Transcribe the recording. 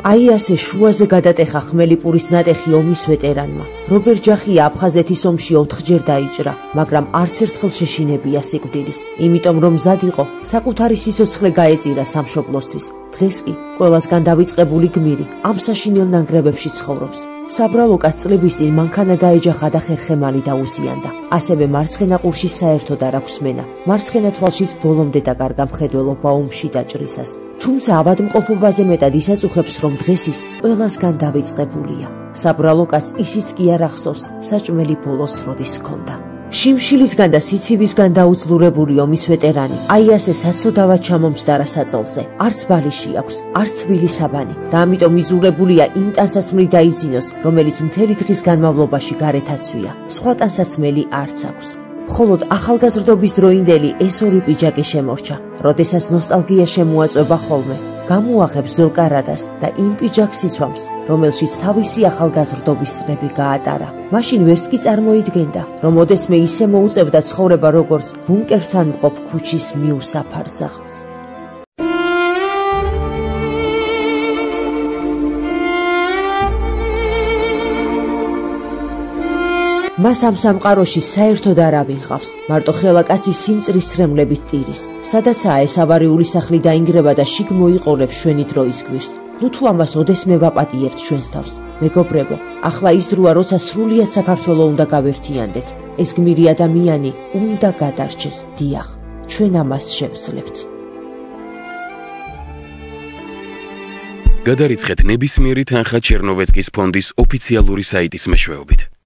აი ასე შუაზე გადატეხა ხმელიპურის ნატეხი ომის ვეტერანმა. რობერტ ჯახია აფხაზეთის ომში 4-ჯერ დაიჭრა, მაგრამ არც ერთხელ შეშინებია სიკვდილის, იმიტომ რომ მზად იყო საკუთარი სიცოცხლე გაეწირა სამშობლოსთვის. დღეს კი ყველასგან დავიწყებული გმირი ამ საშინელ ნანგრევებში ცხოვრობს. საბრალო კაცწლების წინ მანქანა დაეჯახა და ხერხემალი დაუზიანდა. ასევე მარცხენა ყურშის საერთოდ არ აქვს მენა. მარცხენა თვალშიც ბოლომდე დაკარგა მხედველობა ომში დაჭრისას. თუმცა ავადმყოფობაზე მეტად ისაწუხებს, რომ დღეს ის ყველასგან დავიწყებულია. საბრალო კაცს ისიც კი არ ახსოვს საჭმელი ბოლოს როდის ჰქონდა. შიმშილისგან და სიცივისგან დაუძლურებული ომის ვეტერანი აი ასე საცოდავად ჩამომჯდარა საწოლზე. არც ბალიში აქვს, არც თბილი საბანი და ამიტომ იძულებულია იმ ტანსაცმლით დაიძინოს, რომელიც მთელი დღის განმავლობაში გარეთ აცვია. სხვა ტანსაცმელი არც აქვს. მხოლოდ ახალგაზრდობის დროინდელი ეს ორი პიჯაკი შემორჩა, როდესაც ნოსტალგია შემოაწვება ხოლმე. გამოახებს ძველ კარადას და იმ პიჯაკს იცვამს, რომელშიც თავისი ახალგაზრდობის წლები გაატარა. მაშინ ვერც კი წარმოიდგენდა, რომ ოდესმე ისე მოუწევდა ცხოვრება როგორც ბუნკერთან მყოფ ქუჩის მიუსაფარ სახლს. მას ამ სამყაროში საერთოდ არავინ ყავს, მარტო ხელა კაცი სიმწრის სრემლებით ტირის. სადაცაა ეს ავარიული სახლი დაინგრება და შიგ მოიყოლებს შვენი დროის გვირს. ნუ თუ ამას ოდესმე ვაპატიებთ ჩვენს თავს. მეგობრებო, ახლა ის დროა, როცა სრულიად საქართველო უნდა გავერთიანდეთ. ეს გმირი ადამიანი უნდა გადარჩეს. დიახ, ჩვენ ამას შევძლებთ. გადარიცხეთ ნებისმიერი თანხა ჩერნოვეცკის ფონდის ოფიციალური საიტის მეშვეობით.